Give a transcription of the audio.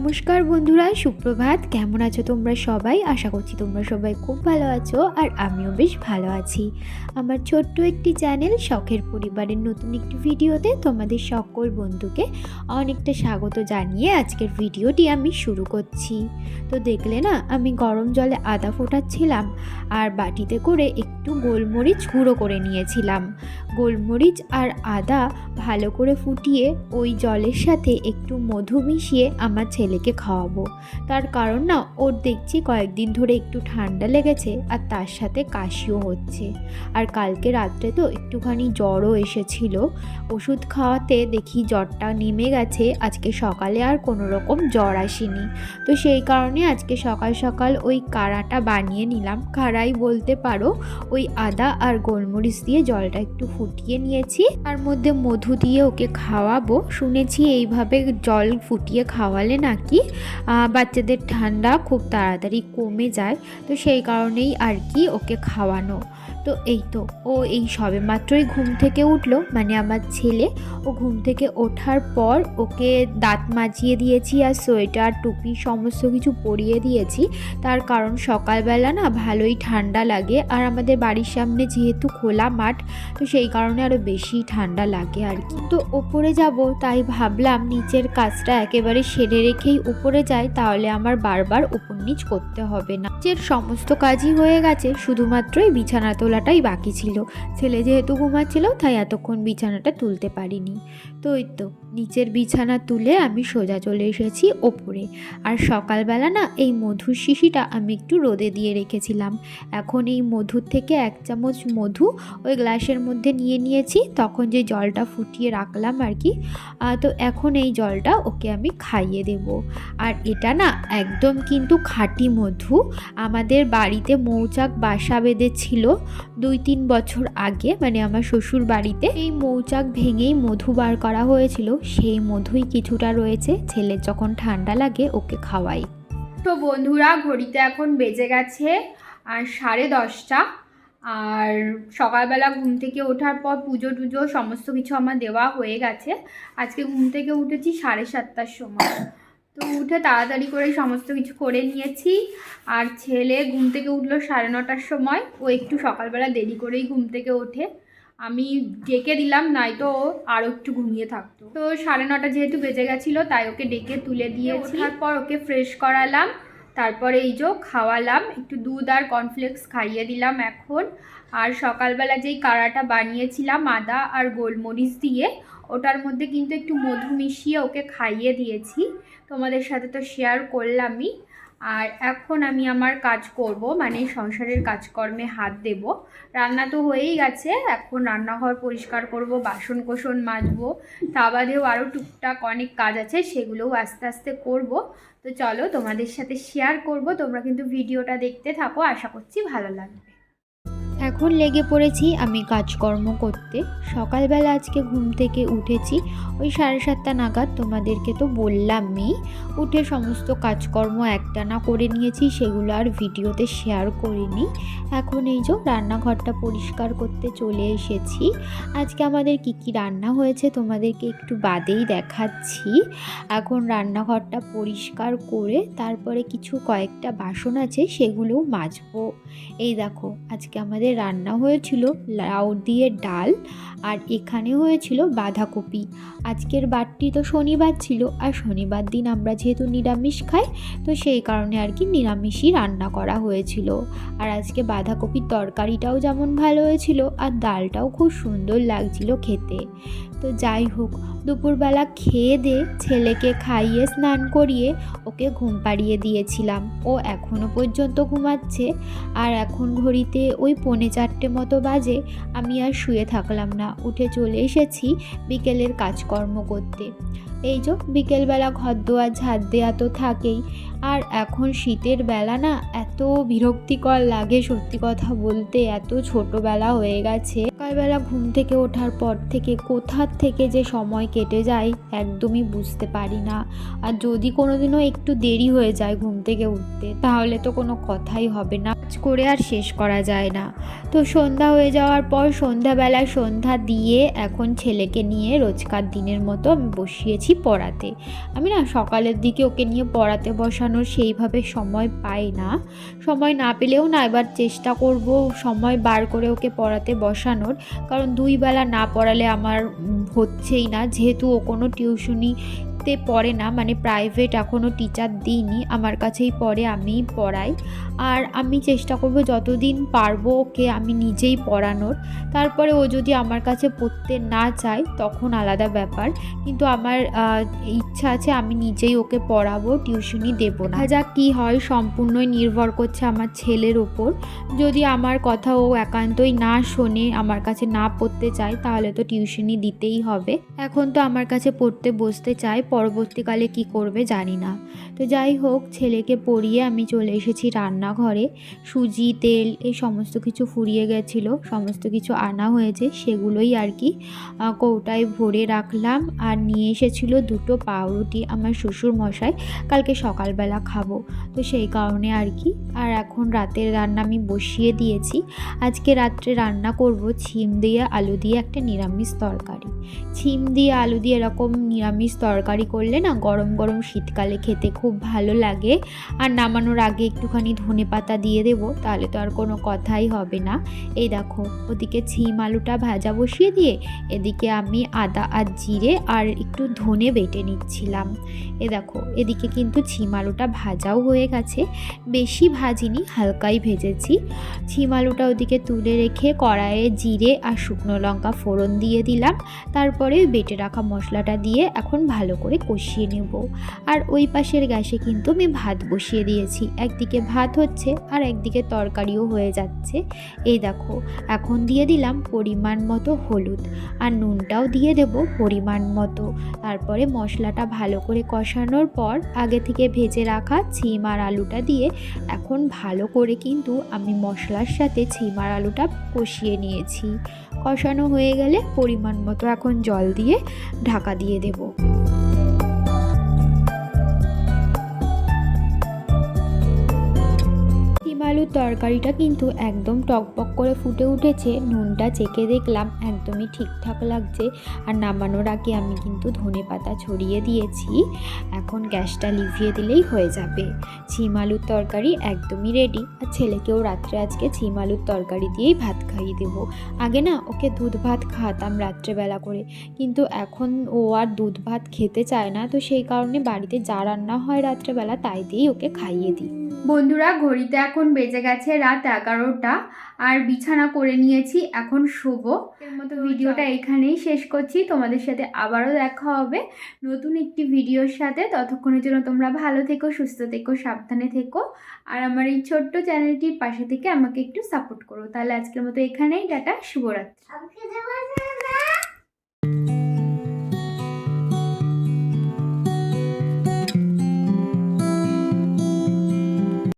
নমস্কার বন্ধুরা, সুপ্রভাত। কেমন আছো তোমরা সবাই? আশা করছি তোমরা সবাই খুব ভালো আছো, আর আমিও বেশ ভালো আছি। আমার ছোট্ট একটি চ্যানেল শখের পরিবারের নতুন একটি ভিডিওতে তোমাদের সকল বন্ধুকে অনেকটা স্বাগত জানিয়ে আজকের ভিডিওটি আমি শুরু করছি। তো দেখলে না, আমি গরম জলে আদা ফোটাচ্ছিলাম আর বাটিতে করে একটু গোলমরিচ গুঁড়ো করে নিয়েছিলাম। গোলমরিচ আর আদা ভালো করে ফুটিয়ে ওই জলের সাথে একটু মধু মিশিয়ে আমার ছেলেকে খাওয়াবো। তার কারণ না, ওর দেখছি কয়েকদিন ধরে একটু ঠান্ডা লেগেছে আর তার সাথে কাশিও হচ্ছে। আর কালকে রাত্রে তো একটুখানি জ্বরও এসেছিল। ওষুধ খাওয়াতে দেখি জ্বরটা নেমে গেছে। আজকে সকালে আর কোনো রকম জ্বর আসেনি। তো সেই কারণে আজকে সকাল সকাল ওই কাড়াটা বানিয়ে নিলাম। কাড়াই বলতে পারো। ওই আদা আর গোলমরিচ দিয়ে জলটা একটু ফুটিয়ে নিয়েছি, তার মধ্যে মধু দিয়ে ওকে খাওয়াবো। শুনেছি এইভাবে জল ফুটিয়ে খাওয়ালে নাকি বাচ্চাদের ঠান্ডা খুব তাড়াতাড়ি কমে যায়। তো সেই কারণেই আর কি ওকে খাওয়ানো। তো এই তো ও এই সবে মাত্রই ঘুম থেকে উঠলো, মানে আমার ছেলে। ও ঘুম থেকে ওঠার পর ওকে দাঁত মাজিয়ে দিয়েছি আর সোয়েটার টুপি সমস্ত কিছু পরিয়ে দিয়েছি। তার কারণ সকালবেলা না ভালোই ঠান্ডা লাগে, আর আমাদের বাড়ির সামনে যেহেতু খোলা মাঠ, তো সেই কারণে আরও বেশি ঠান্ডা লাগে আর কি। তো ওপরে যাব, তাই ভাবলাম নিচের কাজটা একেবারে সেরে রেখেই উপরে যাই, তাহলে আমার বারবার উপর নিচ করতে হবে না। নিচের সমস্ত কাজই হয়ে গেছে, শুধুমাত্র এই বিছানা তোলাটাই বাকি ছিল। ছেলে যেহেতু ঘুমাচ্ছিল তাই এতক্ষণ বিছানাটা তুলতে পারিনি। তো এই তো নিচের বিছানা তুলে আমি সোজা চলে এসেছি ওপরে। আর সকালবেলা না এই মধুর শিশিটা আমি একটু রোদে দিয়ে রেখেছিলাম। এখন এই মধুর থেকে 1 চামচ মধু ওই গ্লাসের মধ্যে নিয়ে নিয়েছি, তখন যে জলটা ফুটিয়ে রাখলাম আর কি। তো এখন এই জলটা ওকে আমি খাইয়ে দেব। আর এটা না একদম কিন্তু খাঁটি মধু। আমাদের বাড়িতে মৌচাক বাসা বেঁধেছিল 2-3 বছর আগে, মানে আমার শ্বশুর বাড়িতে। এই মৌচাক ভেঙেই মধু বার করা হয়েছিল, সেই মধুই কিছুটা রয়েছে। ছেলের যখন ঠান্ডা লাগে ওকে খাওয়াই। তো বন্ধুরা, ঘড়িতে এখন বেজে গেছে আর 10:30। আর সকালবেলা ঘুম থেকে ওঠার পর পুজো টুজো সমস্ত কিছু আমার দেওয়া হয়ে গেছে। আজকে ঘুম থেকে উঠেছি 7:30টার সময়। তো উঠে তাড়াতাড়ি করে সমস্ত কিছু করে নিয়েছি। আর ছেলে ঘুম থেকে উঠলো 9:30টার সময়। ও একটু সকালবেলা দেরি করেই ঘুম থেকে ওঠে। আমি ডেকে দিলাম, নয়তো আরও একটু ঘুমিয়ে থাকতো। তো 9:30 যেহেতু বেজে গেছিলো, তাই ওকে ডেকে তুলে দিয়েছি। তারপর ওকে ফ্রেশ করালাম, তারপরে এই যে খাওয়ালাম, একটু দুধ আর কর্নফ্লেক্স খাইয়ে দিলাম এখন। আর সকালবেলা যেই কাড়াটা বানিয়েছিলাম আদা আর গোলমরিচ দিয়ে, ওটার মধ্যে কিন্তু একটু মধু মিশিয়ে ওকে খাইয়ে দিয়েছি। তোমাদের সাথে তো শেয়ার করলামই। আর এখন আমি আমার কাজ করব, মানে সংসারের কাজকর্মে হাত দেব। রান্না তো হয়েই গেছে, এখন রান্নাঘর পরিষ্কার করব, বাসন কোসন মাজবো। তা বাদেও আরও টুকটাক অনেক কাজ আছে, সেগুলোও আস্তে আস্তে করব। তো চলো তোমাদের সাথে শেয়ার করব। তোমরা কিন্তু ভিডিওটা দেখতে থাকো, আশা করছি ভালো লাগবে। এখন লেগে পড়েছি আমি কাজকর্ম করতে। সকালবেলা আজকে ঘুম থেকে উঠেছি ওই 7:30 নাগাদ। তোমাদেরকে তো বললামই। উঠে সমস্ত কাজকর্ম একটানা করে নিয়েছি, সেগুলো আর ভিডিওতে শেয়ার করিনি। এখন এই যে রান্নাঘরটা পরিষ্কার করতে চলে এসেছি। আজকে আমাদের কি কি রান্না হয়েছে তোমাদেরকে একটু বাদেই দেখাচ্ছি। এখন রান্নাঘরটা পরিষ্কার করে তারপরে কয়েকটা বাসন আছে, সেগুলোও মাজবো। এই দেখো, আজকে আমাদের রান্না হয়েছিল লাউ দিয়ে ডাল, আর এখানে হয়েছিল বাঁধাকপি। আজকের বারটি তো শনিবার ছিল, আর শনিবার দিন আমরা যেহেতু নিরামিষ খাই, তো সেই কারণে আর কি নিরামিষই রান্না করা হয়েছিল। আর আজকে বাঁধাকপির তরকারিটাও যেমন ভালো হয়েছিল, আর ডালটাও খুব সুন্দর লাগছিল খেতে। তো যাই হোক, দুপুরবেলা খেয়ে দিয়ে ছেলেকে খাইয়ে স্নান করিয়ে ওকে ঘুম পাড়িয়ে দিয়েছিলাম। ও এখনও পর্যন্ত ঘুমাচ্ছে। আর এখন ঘড়িতে ওই 3:45 মতো বাজে। আমি আর শুয়ে থাকলাম না, উঠে চলে এসেছি বিকেলের কাজকর্ম করতে। এই যে বিকেলবেলা ঘর দোয়ার ঝাড় দেওয়া তো থাকেই। আর এখন শীতের বেলা না এত বিরক্তিকর লাগে, সত্যি কথা বলতে। এত ছোটোবেলা হয়ে গেছে। সকালবেলা ঘুম থেকে ওঠার পর থেকে কোথার থেকে যে সময় কেটে যায় একদমই বুঝতে পারি না। আর যদি কোনোদিনও একটু দেরি হয়ে যায় ঘুম থেকে উঠতে, তাহলে তো কোনো কথাই হবে না, কাজ করে আর শেষ করা যায় না। তো সন্ধ্যা হয়ে যাওয়ার পর সন্ধ্যাবেলায় সন্ধ্যা দিয়ে এখন ছেলেকে নিয়ে রোজকার দিনের মতো আমি বসিয়েছি গেছি পড়াতে। আমি না সকালের দিকে ওকে নিয়ে পড়াতে বসানোর সেইভাবে সময় পাই না। সময় না পেলেও না এবার চেষ্টা করব সময় বার করে ওকে পড়াতে বসানোর, কারণ 2 বেলা না পড়ালে আমার হচ্ছেই না। যেহেতু ও কোনো টিউশনিতে পড়ে না, মানে প্রাইভেট এখনও টিচার দিইনি, আমার কাছেই পড়ে, আমিই পড়াই। আর আমি চেষ্টা করব যতদিন পারবো ওকে আমি নিজেই পড়ানোর। তারপরে ও যদি আমার কাছে পড়তে না চায় তখন আলাদা ব্যাপার, কিন্তু আমার ইচ্ছা আছে আমি নিজেই ওকে পড়াবো, টিউশনি দেবো না। যা কি হয় সম্পূর্ণই নির্ভর করছে আমার ছেলের ওপর। যদি আমার কথা ও একান্তই না শোনে, আমার কাছে না পড়তে চায়, তাহলে তো টিউশনি দিতেই হবে। এখন তো আমার কাছে পড়তে বসতে চায়, পরবর্তীকালে কি করবে জানি না। তো যাই হোক, ছেলেকে পড়িয়ে আমি চলে এসেছি রান্নাঘরে। সুজি, তেল এই সমস্ত কিছু ফুরিয়ে গেছিলো, সমস্ত কিছু আনা হয়েছে, সেগুলোই আর কি কৌটায় ভরে রাখলাম। আর নিয়ে এসেছিলো 2টো পাউরুটি আমার শ্বশুর মশাই, কালকে সকালবেলা খাবো, তো সেই কারণে আর কি। আর এখন রাতের রান্না আমি বসিয়ে দিয়েছি। আজকে রাত্রে রান্না করব ছিম দিয়ে আলু দিয়ে একটা নিরামিষ তরকারি। ছিম দিয়ে আলু দিয়ে এরকম নিরামিষ তরকারি করলে না গরম গরম শীতকালে খেতে খুব ভালো লাগে। আর নামানোর আগে একটুখানি ধনেপাতা দিয়ে দেবো, তাহলে তো আর কোনো কথাই হবে না। এই দেখো, ওদিকে ছিম আলুটা ভাজা বসিয়ে দিয়ে এদিকে আমি আদা আর জিরে আর একটু ধনে বেটে নিচ্ছিলাম। দেখো, এদিকে কিন্তু ছিম আলুটা ভাজাও হয়ে গেছে, বেশি ভাজিনি, হালকাই ভেজেছি। ছিম আলুটা ওদিকে তুলে রেখে কড়াইয়ে জিরে আর শুকনো লঙ্কা ফোড়ন দিয়ে দিলাম। তারপরে বেটে রাখা মশলাটা দিয়ে এখন ভালো করে কষিয়ে নেব। আর ওই পাশের গ্যাসে কিন্তু আমি ভাত বসিয়ে দিয়েছি, একদিকে ভাত হচ্ছে আর একদিকে তরকারিও হয়ে যাচ্ছে। এই দেখো, এখন দিয়ে দিলাম পরিমাণ মতো হলুদ, আর নুনটাও দিয়ে দেব পরিমাণ মতো। তারপরে মশলাটা ভালো করে কষানোর পর আগে থেকে ভেজে রাখা ছিম আর আলুটা দিয়ে এখন ভালো করে কিন্তু আমি মশলার সাথে ছিম আর আলুটা কষিয়ে নিয়েছি। কষানো হয়ে গেলে পরিমাণ মতো এখন জল দিয়ে ঢাকা দিয়ে দেব। আলুর তরকারিটা কিন্তু একদম টকবক করে ফুটে উঠেছে, নুনটা চেখে দেখলাম একদমই ঠিকঠাক লাগছে। আর নামানোর আগে আমি কিন্তু ধনেপাতা ছড়িয়ে দিয়েছি। এখন গ্যাসটা লিভিয়ে দিলেই হয়ে যাবে। ছিম আলুর তরকারি একদমই রেডি। আর ছেলেকেও রাত্রে আজকে ছিম আলুর তরকারি দিয়েই ভাত খাইয়ে দেবো। আগে না ওকে দুধ ভাত খাওয়াতাম রাত্রেবেলা করে, কিন্তু এখন ও আর দুধ ভাত খেতে চায় না, তো সেই কারণে বাড়িতে যা রান্না হয় রাত্রেবেলা তাই দিয়েই ওকে খাইয়ে দিই। বন্ধুরা, ঘড়িতে এখন বেজে গেছে রাত 11টা, আর বিছানা করে নিয়েছি, এখন শোবো। এর মতো ভিডিওটা এখানেই শেষ করছি। তোমাদের সাথে আবারও দেখা হবে নতুন একটি ভিডিওর সাথে। ততক্ষণের জন্য তোমরা ভালো থেকো, সুস্থ থেকো, সাবধানে থেকো। আর আমার এই ছোট্ট চ্যানেলটির পাশে থেকে আমাকে একটু সাপোর্ট করো। তাহলে আজকের মতো এখানেই টাটা, শুভরাত্রি।